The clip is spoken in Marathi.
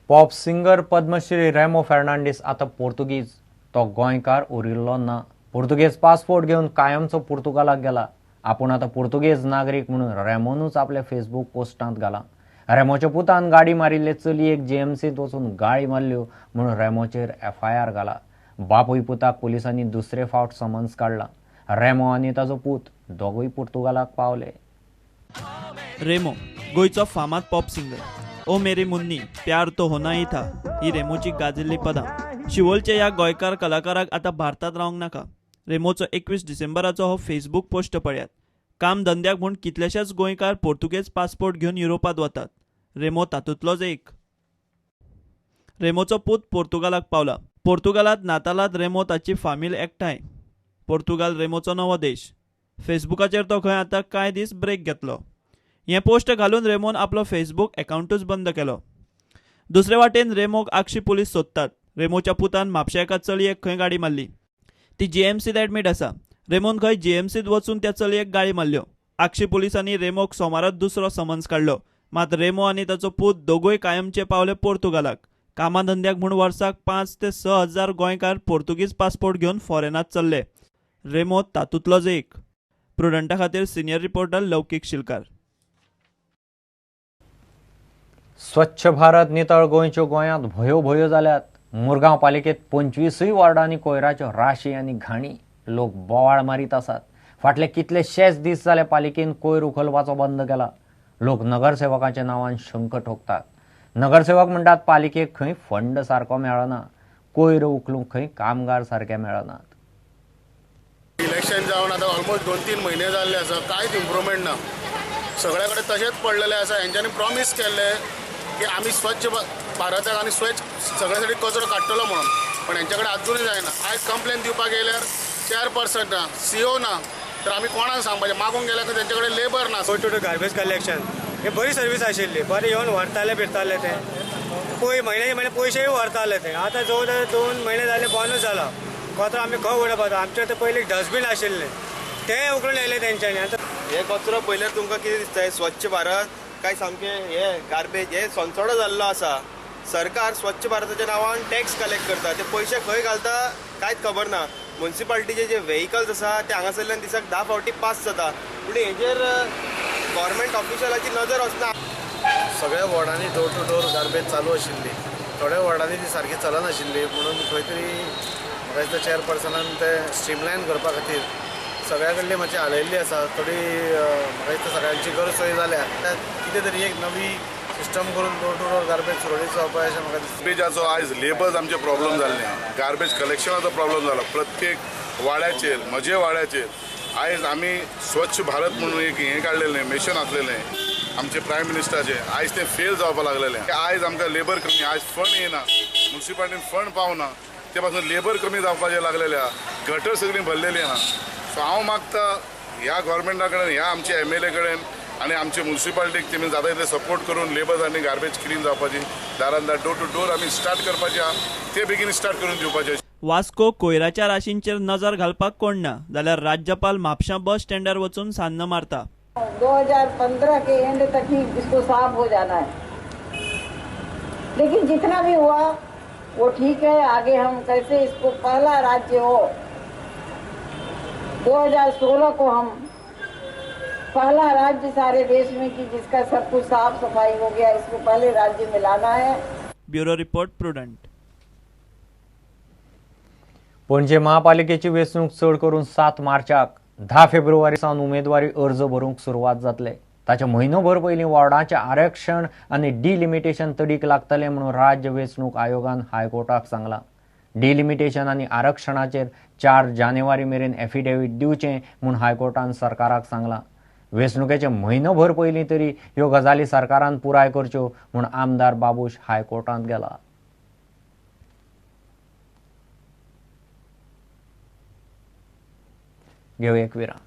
पॉप सिंगर पद्मश्री रेमो फर्नांडीस आता पोर्तुगीज तो गोंयकार उरिल्लो ना। पोर्तुगेज पासपोर्ट घेऊन कायमचो पुर्तुगालाक गेला। आपूण आता पोर्तुगेज नागरीक म्हणून रेमोनूच आपल्या फेसबुक पोस्टांत घाला। रेमोच्या पुतान गाडी मारिल्ले चलयेक जीएमसीत वचून गाळी मारल्यो म्हणून रेमोचेर FIR घाला। बापूय पुताक पुलिसांनी दुसरे फावट समन्स काढला। रेमो आनी ताचो पूत दोगूय पुर्तुगालाक पावले। रेमो गोयचो फामाद पॉप सिंगर। ओ मेरी मुन्नी प्यार तो होना ही था ही रेमोची गाजिल्ली पदां। शिवोलच्या ह्या गोंयकार कलाकाराक आता भारतात रावंक नाका। रेमोचो 21 डिसेंबराचो हो फेसबुक पोस्ट पळयात। काम धंद्याक म्हूण कितलेशेच गोंयकार पोर्तुगेज पासपोर्ट घेवन युरोपात वतात। रेमो तातूंतलोच एक। रेमोचो पूत पोर्तुगालाक पावला। पोर्तुगालात नातालांत रेमो ताची फामील एकठांय। पोर्तुगाल रेमोचो नवो देश। फेसबुकाचेर तो खंय आतां कांय दीस ब्रेक घेतलो। हे पोस्ट घालून रेमोन आपलो फेसबुक अकाउंटूच बंद केलो। दुसरे वाटेन रेमोक आगशी पुलीस सोदतात। रेमोच्या पुतान म्हापश्या एका चलयेक खंय गाडी मारली। ती जीएमसीत एडमीट आसा। रेमोन खंय जीएमसीत वचून त्या चलयेक गाळी मारल्यो। आगशी पुलिसांनी रेमोक सोमारात दुसरो समन्स काडलो। मात रेमो आनी ताचो पूत दोगूय कायमचे पावले पोर्तुगालाक। कामाधंद्याक म्हूण वर्साक 5 ते 6 हजार गोंयकार पोर्तुगीज पासपोर्ट घेवन फॉरेनात चल्ले। रेमो तातूंतलोच एक। प्रुडंटा खातीर सिनियर रिपोर्टर लौकीक शिलकार। स्वच्छ भारत नितळ गोंयच्यो गोंयांत भयो जाल्यात। मुरगांव पालिकेत 25 वॉर्डांनी कोयराच्यो राशी आनी घाणी। लोक बोवाळ मारीत आसात। फाटले कितलेशेच दीस जाले पालिकेन कोयर उखलपाचो बंद केला। लोक नगरसेवकाच्या नांवान शंख ठोकतात। नगरसेवक म्हणटात पालिकेक खंय फंड सारको मेळना। कोयर उखलूंक खंय कामगार सारके मेळनात। इलेक्शन जावन आतां ऑलमोस्ट 2-3 म्हयने जाल्ले आसा, कांयच इम्प्रुवमेंट ना। सगळे कडेन तशेंच पडलेले आसा। हेंच्यांनी प्रॉमिस केल्ले की आमी स्वच्छ भारताक आनी स्वच्छ सगळ्यासाठी कचरो काडटलो म्हणून, पण हेंच्या कडेन अजूनय जायना। आयज कंप्लेन दिवपाक गेल्यार चेअरपर्सन ना, CO ना, तर आमी कोणाक सांगपाचें? मागूंक गेल्यार तेंचे कडेन लेबर ना। टू गार्बेज कलेक्शन हे बरी सर्वीस आशिल्ली। बरें येवन व्हरताले फिरताले ते म्हयन्याचे पयशेय व्हरताले ते। आतां जवळ जवळ 2 म्हयने जाले बंदूच जाला। कचरो आमी खंय उडोवपाचो? आमचे ते पयलीं डस्टबीन आशिल्ले ते उखलून येयले तेंच्यांनी। आतां हे कचरो पयल्यार तुमकां कितें दिसता? स्वच्छ भारत काय सामके हे गार्बेज हे संचोडो जाल्लो आसा। सरकार स्वच्छ भारताच्या नांवान टॅक्स कलेक्ट करता, ते पयशे खंय घालता कांयच खबर ना। म्युनिसिपालिटीचे जे व्हेहिकल्स आसा ते हांगासरल्यान दिसाक 10 फावटी पास जाता, पूण हेजेर गव्हर्मेंट ऑफिशलाची नजर वचना। सगळ्या वॉर्डांनी डोर टू डोर गार्बेज चालू आशिल्ली। थोड्या वॉर्डांनी ती सारकी चलनाशिल्ली, म्हणून खंय तरी म्हाका दिसता चेअरपर्सनान ते स्ट्रीमलायन करपा खातीर सगळ्या कडली मातशी हालयल्ली आसा। थोडी म्हाका दिसता सगळ्यांची गैरसोय जाल्या। कितें तरी एक नवी सिस्टम करून डोर टू डोर गार्बेज सुरळीत जावपाक अशें म्हाका दिसता। गार्बेजाचो आयज लेबर्स आमचे प्रॉब्लेम जाल्ले, गार्बेज कलेक्शनाचो प्रॉब्लेम जाला प्रत्येक वाड्याचेर, म्हजे वाड्याचेर। आयज आमी स्वच्छ भारत म्हणून एक हें काडलेलें, मिशन आसलेलें आमचे प्रायम मिनिस्टराचे, आयज तें फेल जावपाक लागलेलें। आयज आमकां लेबर कमी, आयज फंड येना, म्युनिसिपालिटीन फंड पावना, ते पासून लेबर कमी जावपाचें लागलेलें आहा। गटर सगळीं भरलेलीं आहा। सो हांव मागता ह्या गव्हर्मेंटा कडेन, ह्या आमच्या MLA कडेन आनी आमचे म्युनिसिपालिटीक तेमी जाता तितले सपोर्ट करून लेबर्स आनी गार्बेज क्लीन जावपाची, दारान दार डोर टू डोर आमी स्टार्ट करपाचें आहा, ते बेगीन स्टार्ट करून दिवपाचें। वास्को कोयराच्या राशींचेर नजर घालपाक कोण ना जाल्यार राज्यपाल म्हापशां बस स्टँडार वचून सान्न मारता। 2015 के एंड तक ही इसको साफ हो जाना है, लेकिन जितना भी हुआ वो ठीक है। आगे हम कैसे इसको पहला राज्य हो, 2016 को हम पहला राज्य सारे देश में कि जिसका सब कुछ साफ सफाई हो गया, इसको पहले राज्य में लाना है। Bureau report prudent. पणजे महापालिकेची वेंचणूक चड करून 7 मार्चाक 10 फेब्रुवारी सावन उमेदवारी अर्ज भरूंक सुरवात जातले। ताच्या म्हयनोभर पयलीं वॉर्डाचें आरक्षण आनी डिलिमिटेशन तडीक लागतलें म्हणून राज्य वेंचणूक आयोगान हायकोर्टाक सांगलां। डिलिमिटेशन आनी आरक्षणाचेर 4 जानेवारी मेरेन एफिडेवीट दिवचें म्हूण हायकोर्टान सरकाराक सांगलां। वेंचणुकेचे म्हयनोभर पयलीं तरी ह्यो गजाली सरकारान पुराय करच्यो म्हूण आमदार बाबूश हायकोर्टांत गेला। घेऊ एक विराम।